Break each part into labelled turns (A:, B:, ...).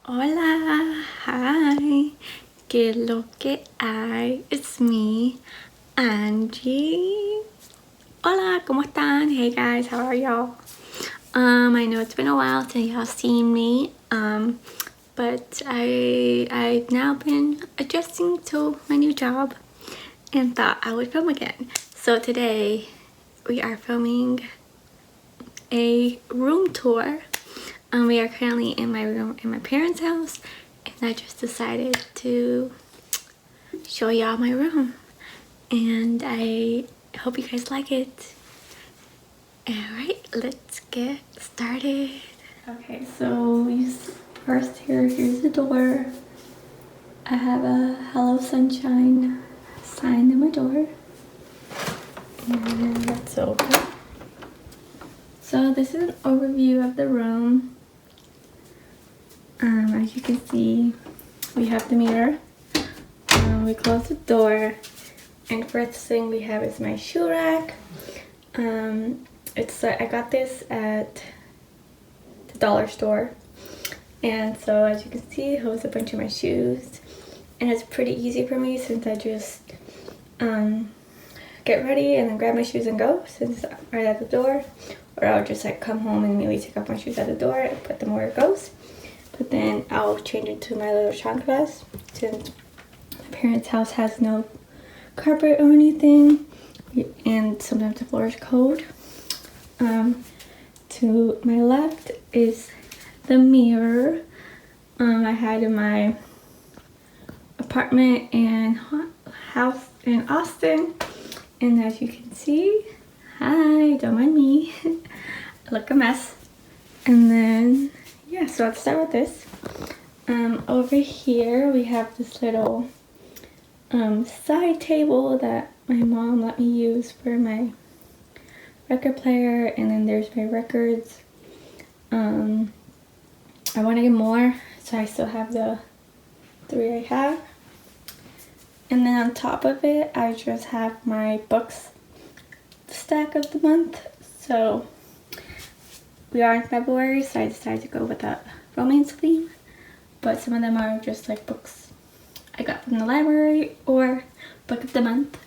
A: Hola, hi, que lo que hay? It's me, Angie. Hola, ¿cómo están? Hey guys, how are y'all? I know it's been a while since y'all seen me, but I've now been adjusting to my new job and thought I would film again. So today we are filming a room tour. We are currently in my room in my parents' house, and I just decided to show y'all my room, and I hope you guys like it. Alright, let's get started. Okay, so first here's the door. I have a Hello Sunshine sign in my door, and let's open. So this is an overview of the room. As you can see, we have the mirror. We close the door, and first thing we have is my shoe rack. I got this at the dollar store, and so as you can see, it holds a bunch of my shoes, and it's pretty easy for me since I just get ready and then grab my shoes and go, since I'm right at the door. Or I'll just like come home and immediately take off my shoes at the door and put them where it goes. But then I'll change into my little chanclas since my parents' house has no carpet or anything, and sometimes the floor is cold. To my left is the mirror I had in my apartment and house in Austin, and as you can see, hi, don't mind me, I look a mess. And then yeah, so let's start with this. Over here we have this little side table that my mom let me use for my record player, and then there's my records. I want to get more, so I still have the 3 I have. And then on top of it, I just have my books stack of the month. So we are in February, so I decided to go with a romance theme, but some of them are just like books I got from the library or book of the month.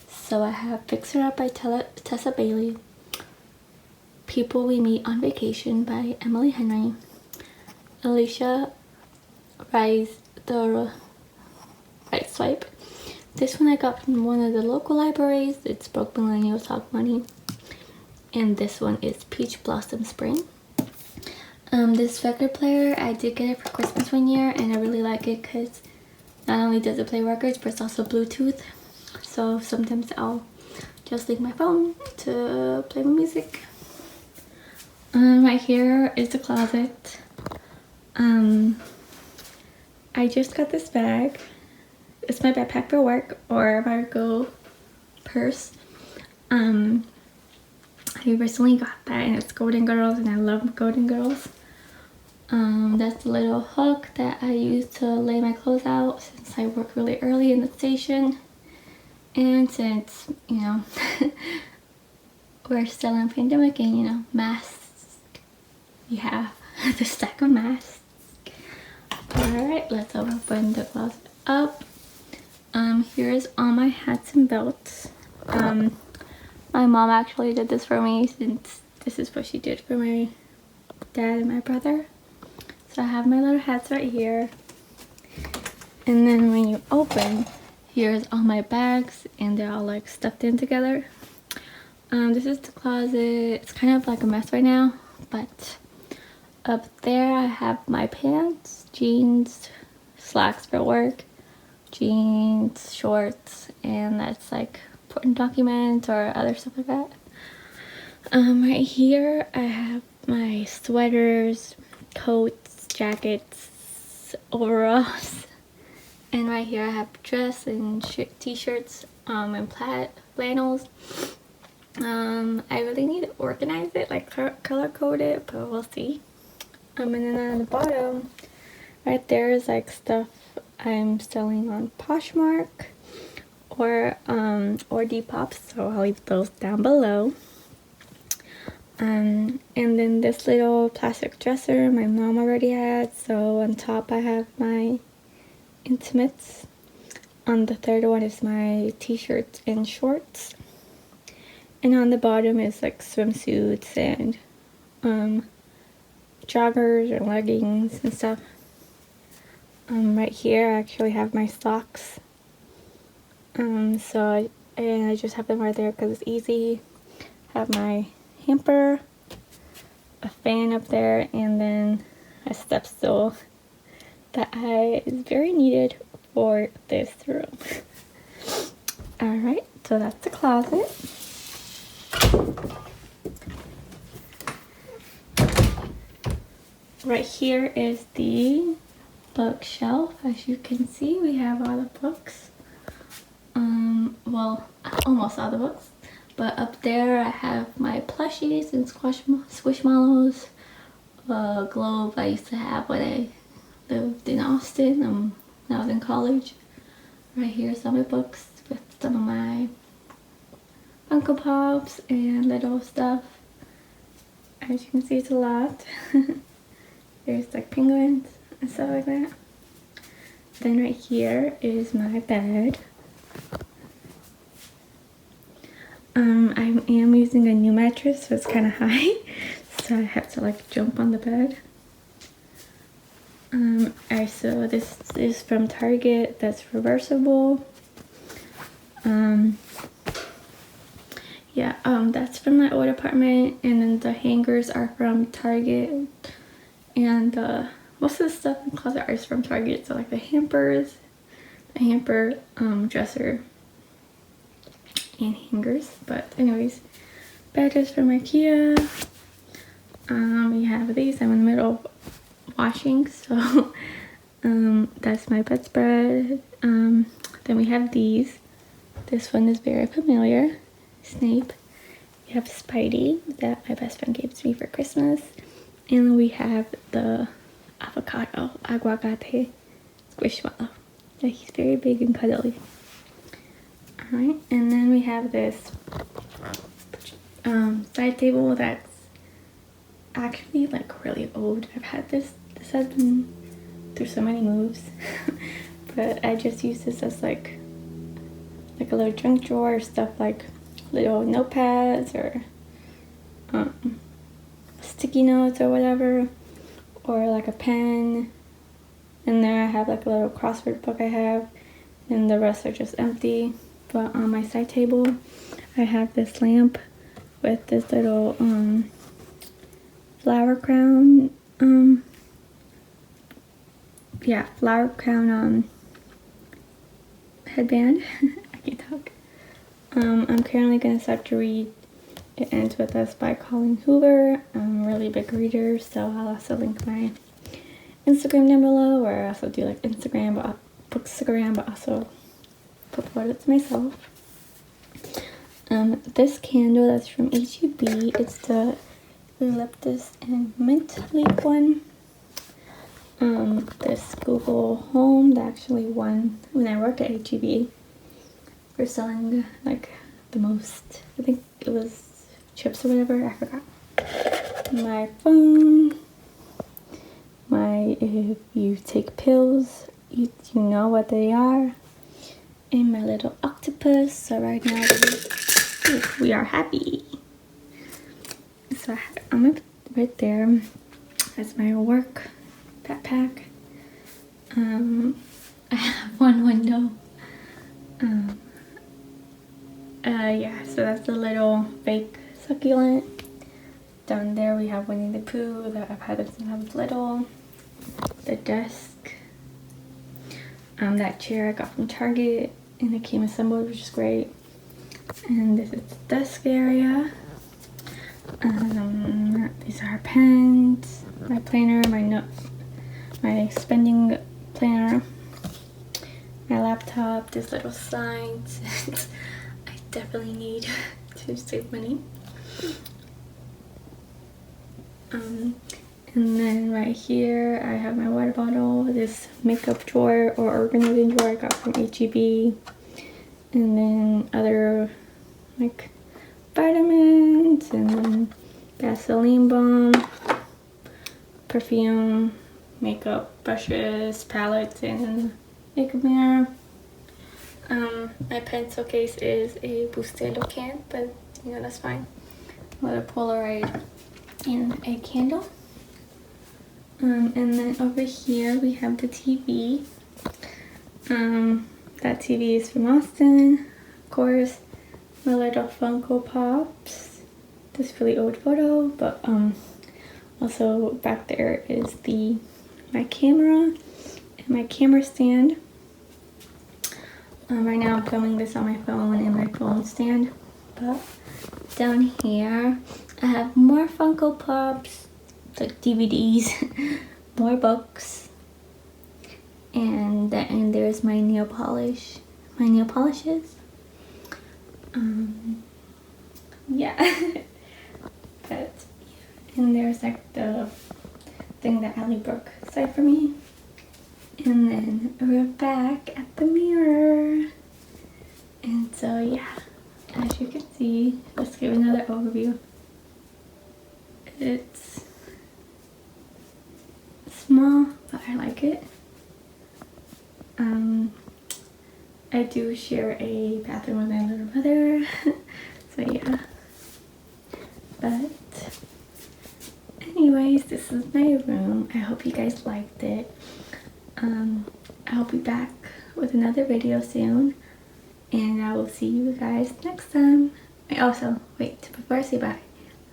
A: So I have Fix Her Up by Tessa Bailey, People We Meet on Vacation by Emily Henry, Alicia Rise the Right Swipe. This one I got from one of the local libraries. It's Broke Millennials Talk Money. And this one is Peach Blossom Spring. This record player, I did get it for Christmas one year, and I really like it because not only does it play records, but it's also Bluetooth. So sometimes I'll just leave my phone to play my music. Right here is the closet. I just got this bag. It's my backpack for work, or my go purse. I recently got that, and it's Golden Girls, and I love Golden Girls. That's the little hook that I use to lay my clothes out since I work really early in the station. And since, you know, we're still in pandemic and, you know, masks, we have the stack of masks. Alright, let's open the closet up. Here's all my hats and belts. My mom actually did this for me since this is what she did for my dad and my brother. So I have my little hats right here. And then when you open, here's all my bags, and they're all like stuffed in together. This is the closet. It's kind of like a mess right now, but up there I have my pants, jeans, slacks for work, jeans, shorts, and that's like important documents or other stuff like that. Right here I have my sweaters, coats, jackets, overalls, and right here I have dress and t-shirts and plaid flannels. I really need to organize it, like color code it, but we'll see. And then on the bottom right there is like stuff I'm selling on Poshmark or Depop, so I'll leave those down below. And then this little plastic dresser my mom already had. So on top I have my intimates. On the third one is my t-shirts and shorts. And on the bottom is like swimsuits and joggers or leggings and stuff. Right here I actually have my socks. I just have them right there because it's easy. Have my hamper, a fan up there, and then a step stool that is very needed for this room. Alright, so that's the closet. Right here is the bookshelf. As you can see, we have all the books. Well, almost all the books. But up there I have my plushies and squishmallows. A globe I used to have when I lived in Austin when I was in college. Right here is all my books with some of my Funko Pops and little stuff. As you can see, it's a lot. There's like penguins and stuff like that. Then right here is my bed. I am using a new mattress, so it's kind of high, so I have to like jump on the bed. So this is from Target. That's reversible. That's from my old apartment, and then the hangers are from Target, and most of the stuff in the closet is from Target. So like the hamper, dresser, and hangers. But anyways, bed is from IKEA. We have these. I'm in the middle of washing, so that's my bedspread. Then we have these. This one is very familiar, Snape. We have Spidey that my best friend gave to me for Christmas, and we have the aguacate squishmallow. Yeah, he's very big and cuddly. Alright, and then we have this side table that's actually like really old. I've had this has been through so many moves. But I just use this as like a little junk drawer, stuff like little notepads or sticky notes or whatever, or like a pen. And there I have like a little crossword book I have, and the rest are just empty. But on my side table I have this lamp with this little flower crown headband. I can't talk. I'm currently going to start to read It Ends With Us by Colleen Hoover. I'm a really big reader, so I'll also link my Instagram down below, where I also do like Instagram, but also put photos myself. This candle that's from HEB, it's the eucalyptus and mint leaf one. This Google Home that actually won when I worked at HEB for selling like the most. I think it was chips or whatever, I forgot. My phone. If you take pills, you know what they are. And my little octopus. So right now we are happy. So I'm right there. That's my work backpack. I have one window. So that's the little fake succulent. Down there we have Winnie the Pooh that I've had since I was little. The desk. That chair I got from Target, and it came assembled, which is great. And this is the desk area. These are pens, my planner, my spending planner, my laptop, this little signs. I definitely need to save money. And then right here I have my water bottle, this makeup drawer or organizing drawer I got from HEB, and then other like vitamins, and then Vaseline balm, perfume, makeup brushes, palettes, and makeup mirror. My pencil case is a Bustelo can, but you know, that's fine. With a Polaroid and a candle. And then over here we have the TV. That TV is from Austin. Of course, my little Funko Pops. This really old photo, but also back there is my camera and my camera stand. Right now I'm filming this on my phone and my phone stand, but down here I have more Funko Pops, like DVDs, more books, and there's my nail polishes. Yeah. But and there's like the thing that Allie Brooke sewed for me. And then we're back at the mirror. And so yeah, as you can see, let's give another overview. It's small, but I like it. I do share a bathroom with my little brother. So yeah. But anyways, this is my room. I hope you guys liked it. I'll be back with another video soon, and I will see you guys next time. Also, wait, before I say bye,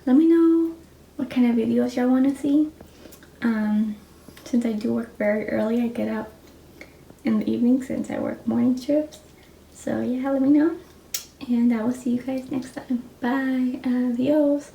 A: let me know what kind of videos y'all want to see. Since I do work very early, I get up in the evening since I work morning shifts. So yeah, let me know, and I will see you guys next time. Bye. Adios.